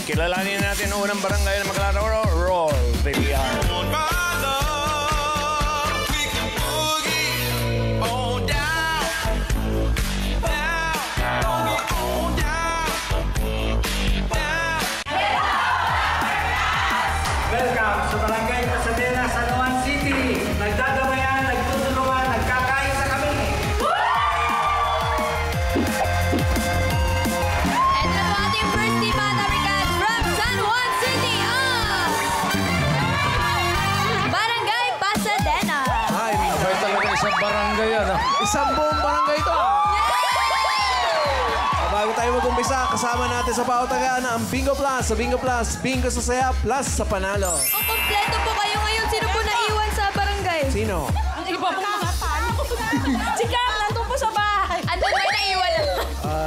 kilalanin natin ang unang barangay na maglalaro. Roll, baby. Welcome sa Barangay Pasadena, San Juan City. Nagdadabayan, nagtutulungan, nagkakaisa kami. And the ating first team Americans from San Juan City ang Barangay Pasadena. Ay, may talaga isang barangay yan. Isang buong barangay ito. Bago tayo mag-umpisa, kasama natin sa pautagaan ang Bingo Plus. Sa Bingo Plus, bingo sa saya, plus sa panalo. Ang kompleto po kayo ngayon. Sino po naiwan sa barangay? Sino? Ang iba pong mga fan. Si Cam, nandun po sa bahay. Andun may naiwan.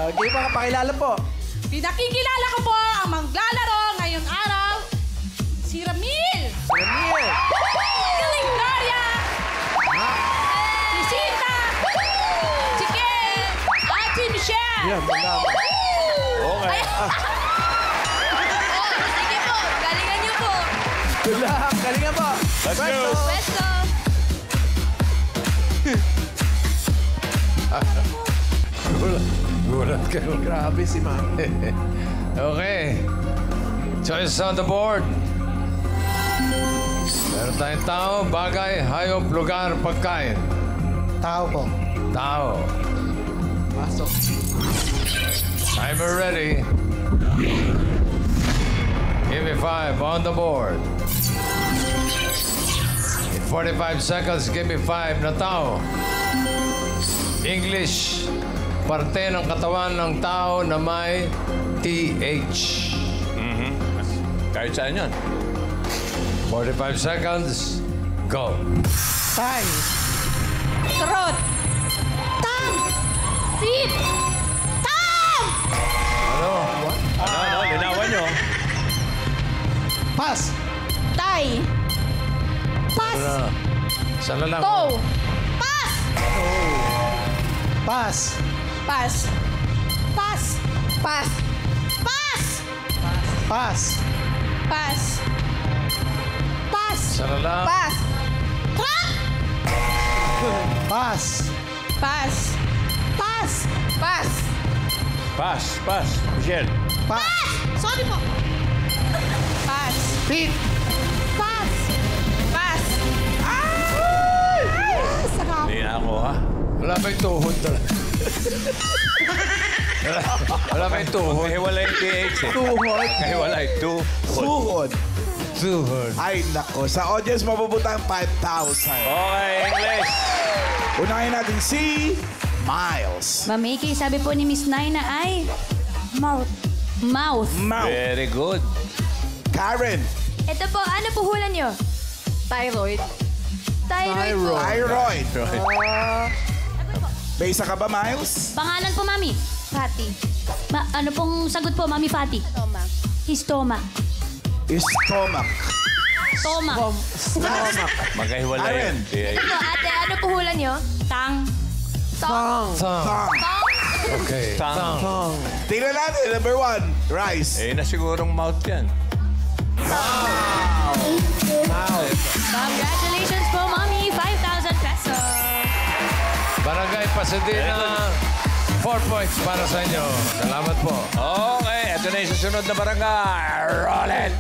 Hindi pa kapakilala po. Pinakikilala ko po ang maglalaro ngayong araw, si Ramil, Ramil. si Gloria, si Sita, si Ken, at si Michelle. Yan, tanda ko. Okay. Sige po, galingan niyo po. Good luck. Galingan po. Let's go. Pwesto. Gulat kayo. Grabe si Ma'am. Okay. Choice on the board. Meron tayong tao, bagay, hayop, lugar, pagkain. Tao po. Tao. Pasok. Timer ready. Give me 5 on the board. In 45 seconds, give me 5 na tao. English, parte ng katawan ng tao na may TH. Kahit saan yun. 45 seconds, go. Tay, Trot, Tam, Pip, Tam! Ano? Ano, linawan nyo. Pass. Tay, Pas, Ano? Isa na lang. To, Pas, Pass. Pas, Pas, Pas, Pas, Pass. Pas, Pas, Isa na lang. Pas, Trot, Pass. Pas, Pas, Pas, Pass, pass. Michelle. Pass. sorry po. Pas, Pit. Pas, Pas. Sarap. Hindi na ako, ha? Wala pa yung tuhod talaga. Wala pa yung tuhod. Kahiwalay yung PH eh. Tuhod. Kahiwalay, tuhod. Tuhod. Tuhod. Ay, nako. Sa audience, mapupunta ang 5,000. Okay, English. Unahin natin si Miles. Ma'am Amy, sabi po ni Miss Naina ay mouth. Mouth. Mouth. Very good. Karen. Ito po, ano po hula niyo? Thyroid. Thyroid po. Thyroid. May isa ka ba, Miles? Pangalan po, Mami? Fatty. Ano pong sagot po, Mami Fatty? Stomach. Stomach. Stomach. Stomach. Stomach. Magkahiwalay Karen. yung PH. Ito po, ate, ano po hula niyo? Tang. Tong. Tang. Tang. Tong. Okay. Tang. Tong. Tingnan natin. Number 1, Rice. Eh, na sigurong mouth yan. Congratulations po, Mami. 5,000 pesos. Barangay Pasadena, 4 points para sa inyo. Salamat po. Okay, ito na yung susunod na barangay. Roll it!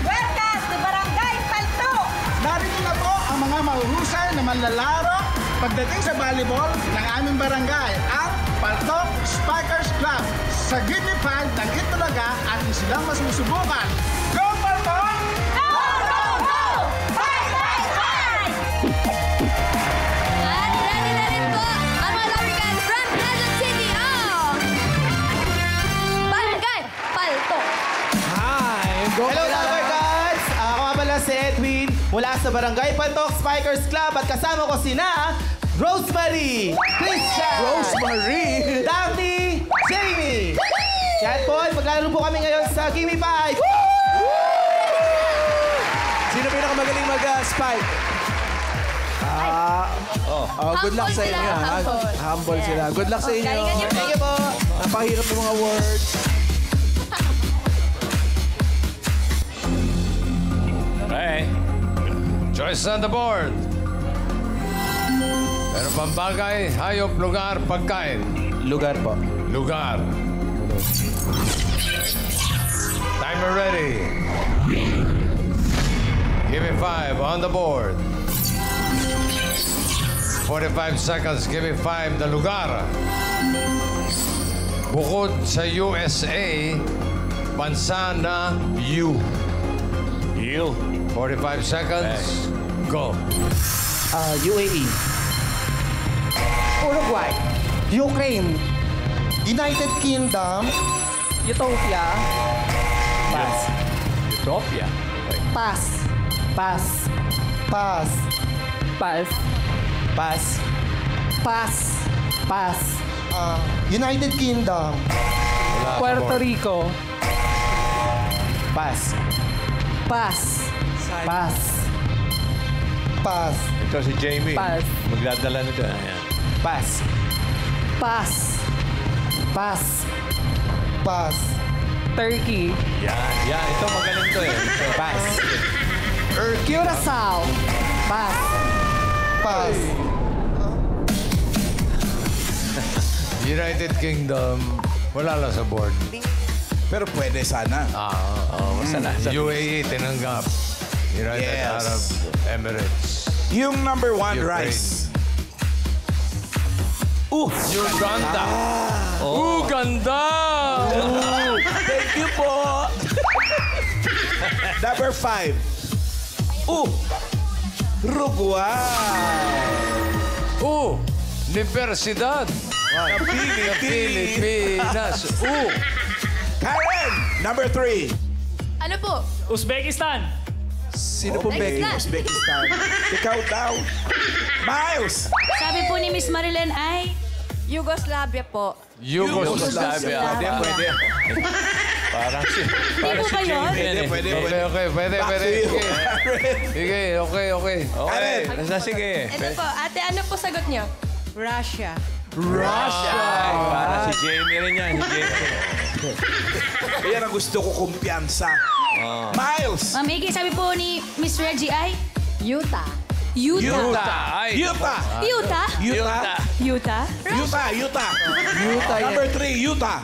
Welcome to Barangay Palto. Narito na po ang mga mahuhusay na manlalaro pagdating sa volleyball ng aming barangay, ang Paltok Spikers Club. Sa Give Me 5 ng Itulaga at silang masusubukan. Go, Paltok! Go, go, go! Fight, fight, fight! At ready na rin po ang mga Americans from Quezon City. Barangay Palto. Hi. Go. Hello, Lover Gods! Ako nga pala si Edwin mula sa Barangay Paltok Spikers Club at kasama ko sina Rosemary, Christian, Rosemary. Daphne, Jamie. Yan po, maglalaro po kami ngayon sa Gimme 5. Sino pinakamagaling mag-spike? Good luck Humble sa sila, inyo. ha? humble. Humble sila. Good luck sa inyo. Galingan niyo po. Thank you po. Napahirap ng mga words. Choice on the board. Meron pang bagay, hayop, lugar, pagkain. Lugar po. Lugar. Timer ready. Give me 5 on the board. 45 seconds. Give me 5 na lugar. Bukod sa USA, bansa na U. You. 45 seconds. Go. UAE. Uruguay. Ukraine. United Kingdom. Utopia. Pass. Utopia. Pass. Pass. Pass. Pass. Pass. Pass. Pass. United Kingdom. Puerto Rico. Pass. Pass. Pass. Pass. Ito si Jamie. Pass. Magdadala nito. Ayan. Pass. Pass. Pass. Pass. Turkey. Yan. Ito magaling to eh. Pass. Curacao. Pass. Pass. United Kingdom, wala lang sa board. Pero pwede sana. Basta na. UAE, tinanggap. United Yes. Arab Emirates. Yung number 1, Ukraine. rice. Uganda. Uganda! Thank you po. Number 5. Uruguay. Universidad. Pilipinas. Karen. Number 3. Ano po? Uzbekistan. Sino pong Becky? Uzbekistan. Ikaw daw. Miles. Sabi po ni Miss Marilyn ay Yugoslavia po. Yugoslavia. Pwede. Parang si... Hindi po ba yun? Pwede. Okay. Pwede. Back to you, Sige. Karen. Sige, okay. Karen. Basta sige. Ito po, ate, ano po sagot niyo? Russia. Ay, parang si Jamie rin yan. Si Jamie. Yan ang gusto ko, kumpiyansa. Miles. Ma'am Iggy, sabi po ni Miss Reggie ay Utah. Utah. Ay. Utah. Utah? Utah. Utah? Utah. Number 3, Utah.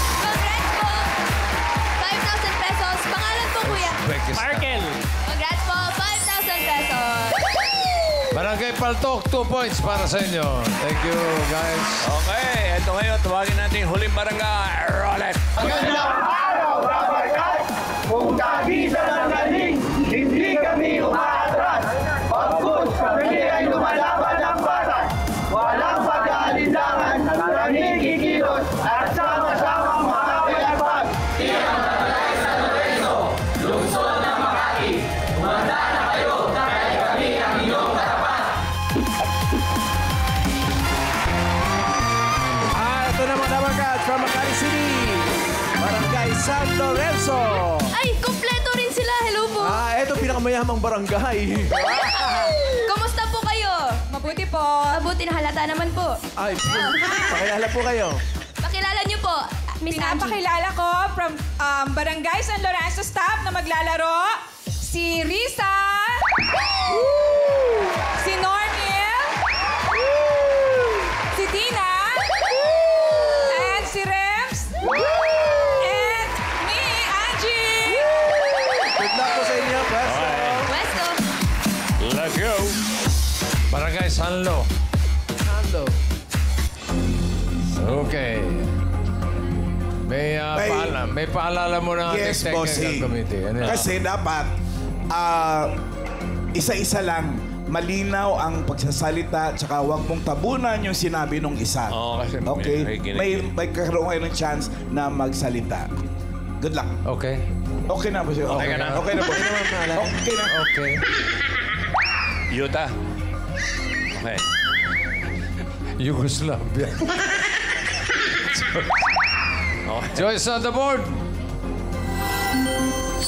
Congrats po! 5,000 pesos. Pangalan po, kuya. Markel. Congrats po, 5,000 pesos. Barangay Paltok, 2 points para sa inyo. Thank you, guys. Okay, ito ngayon. Tawagin natin yung huling barangay. Roll it. Kung kabisa ng galing, hindi kami umaatras. Pagkus kami ay lumalaban ng batas. Walang pag-aalinlangan, maraming kikilos at sama-sama makakilapag. Ito na mga dabagat from Makati City. Barangay San Lorenzo. Ay, kompleto rin sila. Hello po. Ito pinakamayamang barangay. Kumusta po kayo? Mabuti po. Mabuti na halata naman po. Ay, pakilala po kayo. Pakilala niyo po, Miss Angie. Pinapakilala ko from Barangay San Lorenzo staff na maglalaro. Si Risa. Si Normil. Si Tina. And si Rems. And me, Angie. Good luck po sa inyo. Westo. Let's go. Barangay Sanlo. Sando. Okay. May paalala mo ng ating Yes, technical bossing. committee. Ano yan? Kasi dapat, isa-isa lang, malinaw ang pagsasalita, tsaka huwag mong tabunan yung sinabi nung isa. Oo, kasi may okay? kinig. May karoon kayo ng chance na magsalita. Good luck. Okay. Okay na, boss. Okay ka na? Okay na, boss. Okay na. Okay. Utah. Okay. Yugoslavia. Joyce on the board.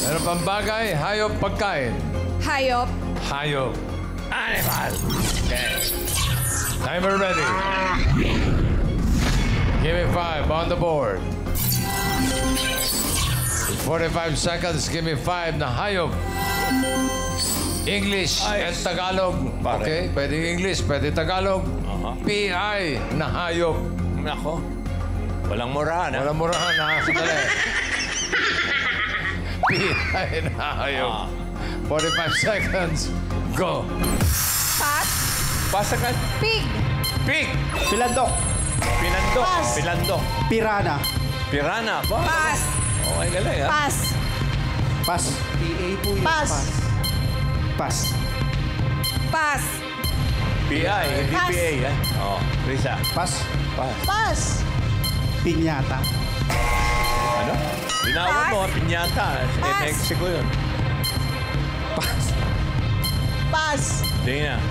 Meron pang bagay, hayop, pagkain. Hayop. Hayop. Animal. Okay. Timer ready. Give me 5 on the board. 45 seconds. Give me 5 na hayop. English and Tagalog. Okay, pwede English, pwede Tagalog. PI na hayop. Nako. Walang murahan, ha? Walang murahan na. Sandali. PI na hayop. 45 seconds. Go. Pass. Pasa ka. Pig. Pig. Pilandok. Pinandok. Pass. Pilandok. Pirana. Pirana. Ba? Pass. Okay, galing, ha? Pass. Pas. PA po yun. Pass. Pas. Pass. PI, hindi Pass. PA, ha? Oh, Risa. Pas. Pass. Pass. Piñata. Ano? Binawan Pass. mo, pinyata. Pass. Mexico yun. Pas. Pass. Hindi na.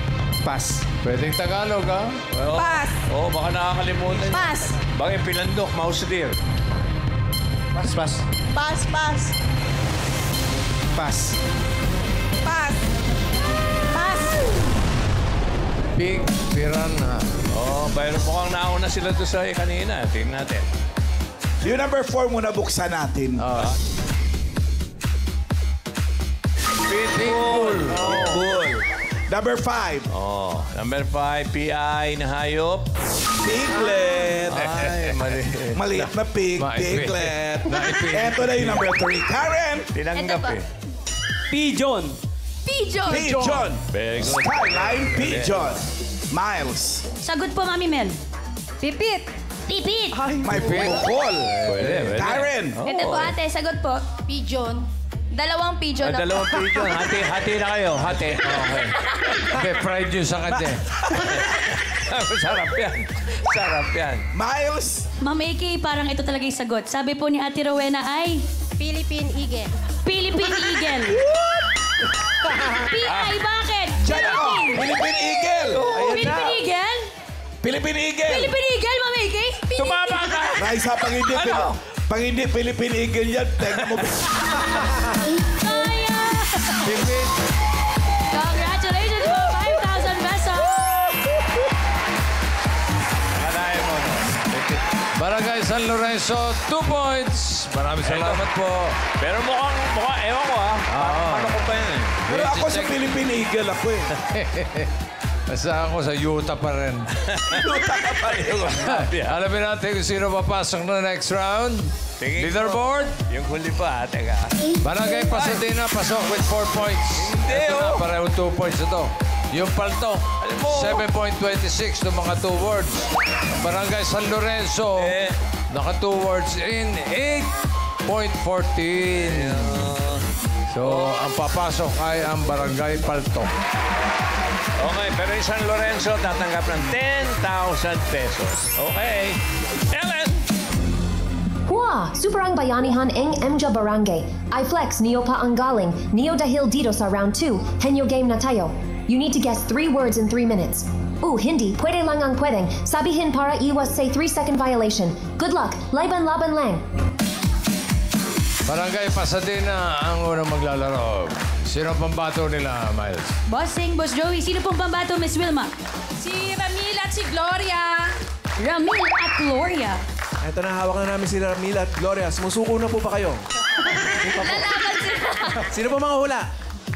Pas. Pwedeng Tagalog, ha? Oo. Pass. Oo, baka nakakalimutan. Pass. Bakit pilandok, mouse deer? Pas. Pas. Pass. Pass. Pas. Pass. Pass. Pig, piranha. Oo, pero mukhang nauna sila doon sa kanina. Tingnan natin. Yung number 4 muna buksan natin. Pitbull. Pitbull. Number 5. Oh, number 5, PI na hayop. Piglet. Ay, mali. Maliit na pig. Maipit. Piglet. Naipit. Ito na yung number 3. Karen. Tinanggap Ito pa. eh. Pigeon. Pigeon. Pigeon. Very good. Skyline Pigeon. Miles. Sagot po, Mami Mel. Pipit. Pipit. May bukol. Pwede. Karen. Ito po, ate. Sagot po. Pigeon. Dalawang pigeon na po. Dalawang pigeon. Hati na kayo. Hati. Okay. Okay, fried yun sa kanya. Sarap yan. Sarap yan. Miles. Ma'am AK, parang ito talaga yung sagot. Sabi po ni Ate Rowena ay... Philippine Eagle. Philippine Eagle. PI, bakit? Diyan ako. Philippine Eagle. Philippine Eagle? Philippine Eagle. Philippine Eagle, Ma'am AK? Tumama ka! Raisa, pag hindi Philippine Eagle yan, tenga mo. Kaya! Pipit. Congratulations po, 5,000 pesos! Kanahin mo. Barangay San Lorenzo, 2 points. Maraming salamat po. Pero mukhang, ewan ko ha. Ano ko pa yun eh. Pero ako sa Philippine Eagle ako eh. Basta ako sa Utah pa rin. Alamin natin kung sino papasok na next round. Tingin ko. Leaderboard. Yung huli pa, teka. Barangay Pasadena, pasok with 4 points. Hindi, Ito na, oh. pareho 2 points ito. Yung palto, Alam mo. 7.26 ng mga 2 words. Barangay San Lorenzo, naka 2 words in 8.14. So, ang papasok ay ang Barangay Palto. Okay, pero yung San Lorenzo tatanggap ng 10,000 pesos. Okay. Ellen! Hua! Superang Bayanihan Eng Emja Barangay. I flex Neo pa ang galing. Neo dahil dito sa round 2. Henyo game na tayo. You need to guess 3 words in 3 minutes. Hindi. Pwede lang ang pwedeng. Sabihin para iwas say 3-second violation. Good luck. Laban-laban lang. Barangay Pasadena ang unang maglalaro. Sino ang pambato nila, Miles? Bossing, Boss Joey, sino pong pambato, Miss Wilma? Si Ramil at si Gloria. Ramil at Gloria. Ito na, hawak na namin si Ramila at Gloria. Sumusuko na po ba kayo? Lalaban sila. Sino po mga hula?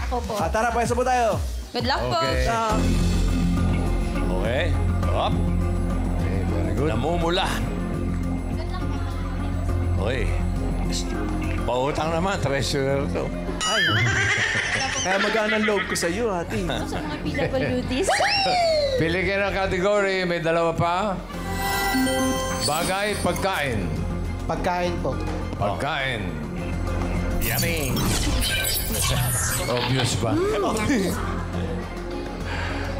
Ako po. Tara, pwesto po tayo. Good luck po. Okay. Okay. Up. Okay, very good. Namumula. Okay. Pautang naman, treasurer to. Ay. Kaya magaan ang loob ko sa iyo, hati. Sa mga PWDs. Pili kayo ng category. May dalawa pa. Bagay, pagkain. Pagkain po. Pagkain. Yummy. Obvious ba?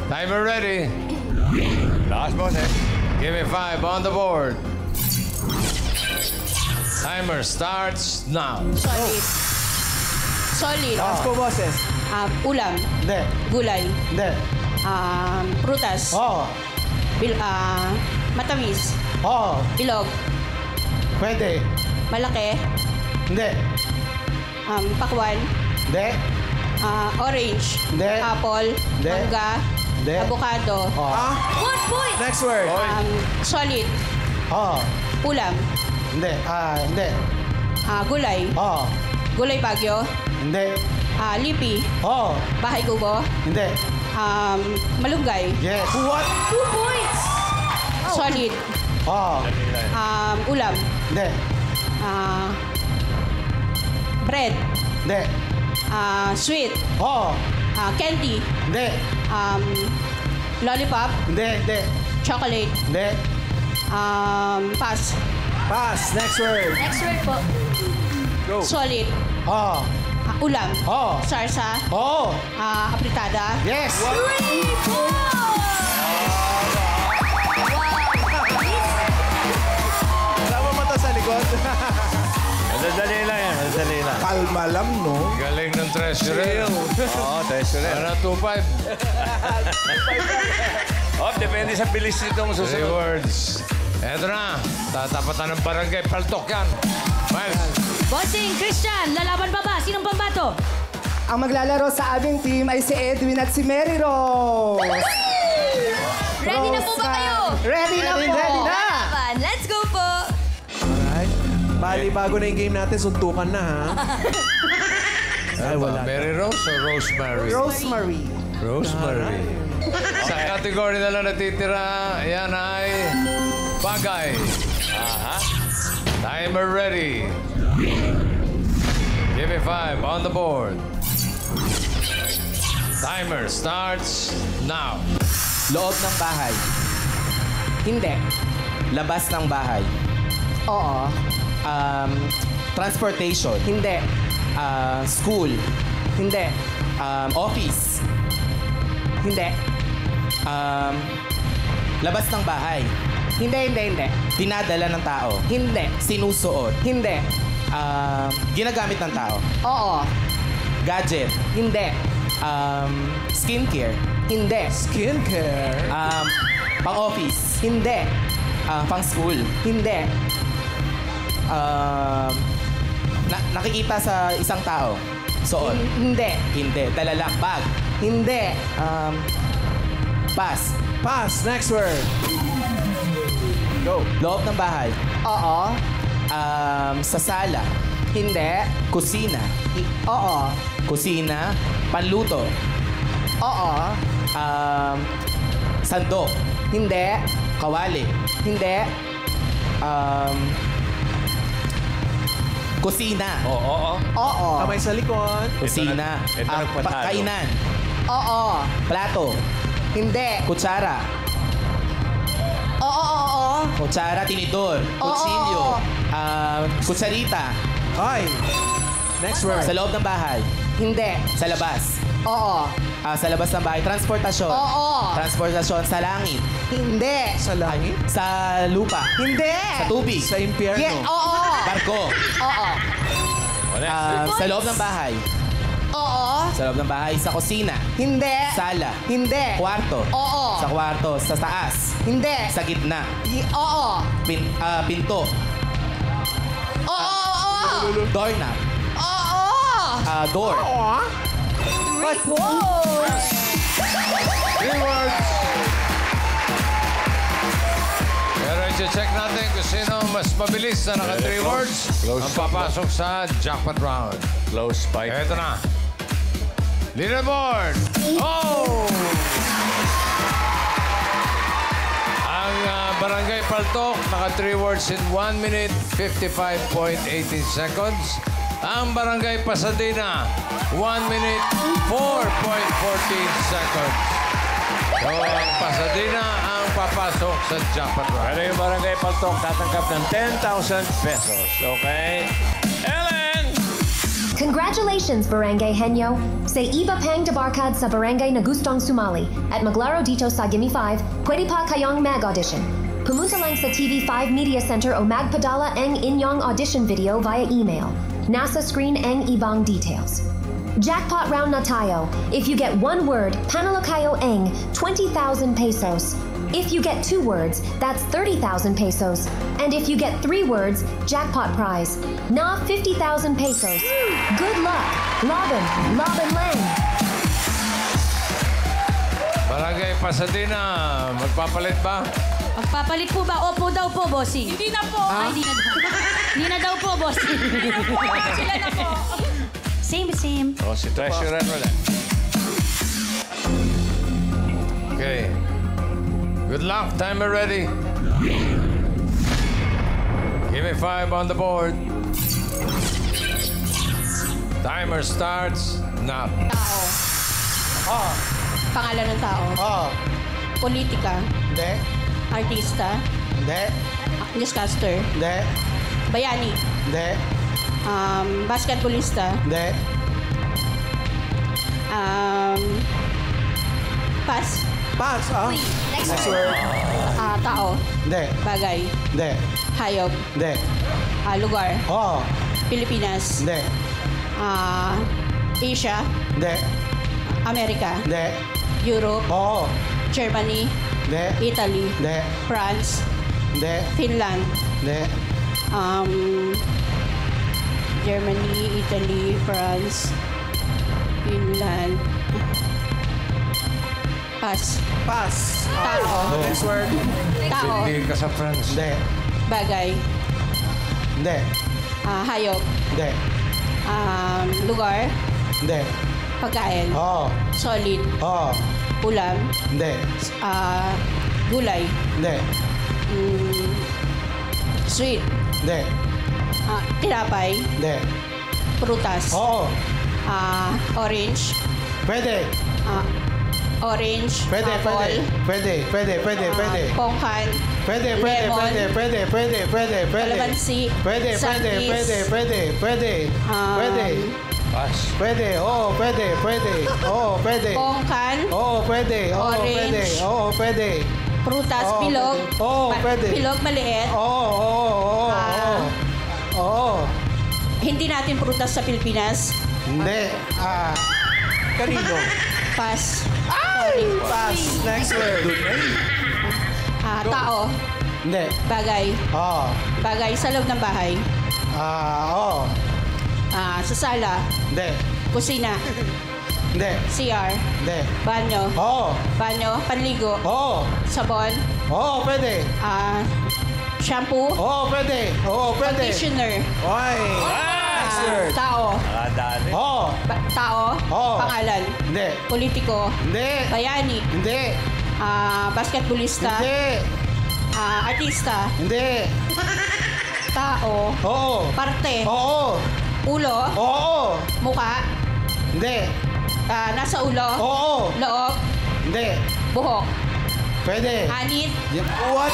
Timer ready. Last boss eh. Give me 5 on the board. Timer starts now. Solid. Solid. Taas po, boses. Ulam. Hindi. Gulay. Hindi. Prutas. Oo. Matamis. Oo. Bilog. Pwede. Malaki. Hindi. Pakwan. Hindi. Orange. Hindi. Apple. Hindi. Mangga. Hindi. Avocado. Oo. 1 point. Next word. Solid. Oo. Ulam. Hindi. Hindi. Gulay. Oo. Gulay Bagyo. Hindi. Lipi. Oo. Bahay Kubo. Hindi. Malunggay. Yes. What? 2 points! Solid. Oo. Ulam. Hindi. Bread. Hindi. Sweet. Oo. Candy. Hindi. Lollipop. Hindi. Chocolate. Hindi. Pass. Pass. Next word. Next word po. Solid. Oo. Ulam. Oo. Sarsa. Oo. Apritada. Yes. 3 points! Tama mo to sa likod. Madadali lang yan. Madadali lang. Kalma lang, no? Galing ng treasurer. Oo, treasurer. Ano, 2-5. Depende sa bilis nitong 3 susunod. words. Eto na. Tatapatan ng barangay. Paltok yan. Miles. Bossing, Christian, lalaban pa ba? Sinong pambato? Ang maglalaro sa aming team ay si Edwin at si Mary Rose. Ready na po ba kayo? Ready na po. Ready na. Lalaban. Let's go po! Alright. Bali, bago na yung game natin, suntukan na, ha? Ay, wala. Mary Rose o Rosemary? Rosemary. Rosemary. Sa category na lang natitira, yan ay bagay. Timer ready. Give me 5 on the board. Timer starts now. Loob ng bahay. Hindi. Labas ng bahay. Oo. Transportation. Hindi. School. Hindi. Office. Hindi. Labas ng bahay. Hindi. Dinadala ng tao. Hindi. Sinusuot. Hindi. Ginagamit ng tao. Oo. Gadget. Hindi. Skincare. Hindi. Skincare. Pang-office. Hindi. Pang-school. Hindi. Nakikita sa isang tao. Suot. Hindi. Dala lang. Bag. Hindi. Pass. Pass. Next word. Go. Loob ng bahay. Oo. Sa sala. Hindi. Kusina. Oo. Kusina. Panluto. Oo. Sandok. Hindi. Kawali. Hindi. Kusina. Oo. Oo. Kamay sa likod. Kusina. Ito nagpatalo. Kainan. Oo. Plato. Hindi. Kutsara. Oo. Kutsara, tinidor. Kutsilyo. Kutsarita. Ay. Next word. Sa loob ng bahay. Hindi. Sa labas. Oo. Sa labas ng bahay. Transportasyon. Oo. Transportasyon sa langit. Hindi. Sa langit? Sa lupa. Hindi. Sa tubig. Sa impyerno. Oo. Barko. Oo. Sa loob ng bahay. Oo. Sa loob ng bahay. Sa kusina. Hindi. Sala. Hindi. Kwarto. Oo. Sa kwarto. Sa taas. Hindi. Sa gitna. Oo. Pinto. Oo. Doorknob. Oo. Door. Wow! 3 words. Pero i-check natin kung sino mas mabilis na naka 3 words ang papasok sa jackpot round. Close spike. Eto na. Leaderboard. Oh! Ang Barangay Paltok, naka 3 words in 1 minute, 55.18 seconds. Ang Barangay Pasadena, 1 minute, 4.14 seconds. So, ang Pasadena ang papasok sa jackpot round. Pero yung Barangay Paltok tatanggap ng 10,000 pesos. Okay? Ellen! Congratulations, Barangay Henyo! Say Iba Pang Debarkad sa Barangay na gustong sumali at maglaro dito sa Gimme 5, pwede pa kayong mag-audition. Pumunta lang sa TV5 Media Center o magpadala ang inyong audition video via email. Nasa screen ang ibang details. Jackpot round na tayo. If you get 1 word, panalo kayo ang 20,000 pesos. If you get 2 words, that's 30,000 pesos. And if you get 3 words, jackpot prize. Na 50,000 pesos. Good luck! Laban lang! Barangay Pasadena, magpapalit ba? Magpapalit po ba? Opo daw po, bossing. Hindi na po. Ay, hindi na daw. Hindi na daw po, boss. Sila na po. Same. O, si Treasurer ulit. Okay. Good luck. Timer ready. Give me 5 on the board. Timer starts now. Tao. Pangalan ng tao. Politika. Hindi. Artista. Hindi. Newscaster. Hindi. Bayani. Hindi. Basketballista. Hindi. Pass. Pass, Next word. Tao. Hindi. Bagay. Hindi. Hayop. Hindi. Lugar. Oh. Pilipinas. Hindi. Asia. Hindi. Amerika. Hindi. Europe. Oo. Germany. Hindi. Italy. Hindi. France. Hindi. Finland. Hindi. Germany, Italy, France, Finland. Pass. Pass. Tao. Next word. Tao. Hindi ka sa friends. Hindi. Bagay. Hindi. Hayop. Hindi. Lugar. Hindi. Pagkain. Oo. Solid. Oo. Ulam. Hindi. Gulay. Hindi. Sweet. Hindi. Tinapay. Hindi. Prutas. Oo. Orange. Pwede. Orange. Pwede, pwede. Pwede, pwede, pwede, pwede. Pongkan. Pwede, pwede, Lemon. pwede, pwede, pwede, pwede, pwede. Kalamansi. Pwede, pwede, Santis. pwede, pwede, pwede. Pwede. Pass. Pwede, oo, pwede, pwede. Oo, pwede. Pongkan. Oo, pwede. Oo, Orange. pwede. Oo, pwede. Prutas. Oo, Bilog. pwede. Oo, pwede. Bilog maliit. Oo, oo, oo, oo. Oo. Hindi natin prutas sa Pilipinas. Hindi. Kanino? Pass. Pass. Next word. Tao. Hindi. Bagay. Oo. Bagay sa loob ng bahay. Oo. Sa sala. Hindi. Kusina. Hindi. CR. Hindi. Banyo. Oo. Banyo. Panligo. Oo. Sabon. Oo, pwede. Shampoo. Oo, pwede. Oo, pwede. Conditioner. Oy. Next word. Tao. Nakadali. Oo. Tao. Oo. Pangalan. Hindi. Politiko. Hindi. Bayani. Hindi. Basketballista. Hindi. Artista. Hindi. Tao. Oo. Parte. Oo. Ulo. Oo. Muka. Hindi. Nasa ulo. Oo. Loob. Hindi. Buhok. Pwede. Anit. What?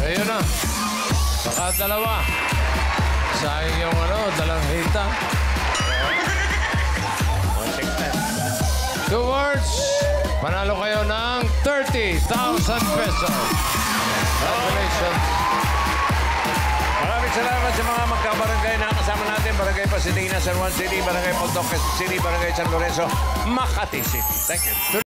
Ayun na. Saka dalawa. Sayang yung dalang hita. 2 words. Panalo kayo ng 30,000 pesos. Congratulations. Maraming salamat sa mga magkabarangay na kasama natin. Barangay Pasadena, San Juan City, Barangay Pagdocas City, Barangay San Lorenzo, Makati City. Thank you.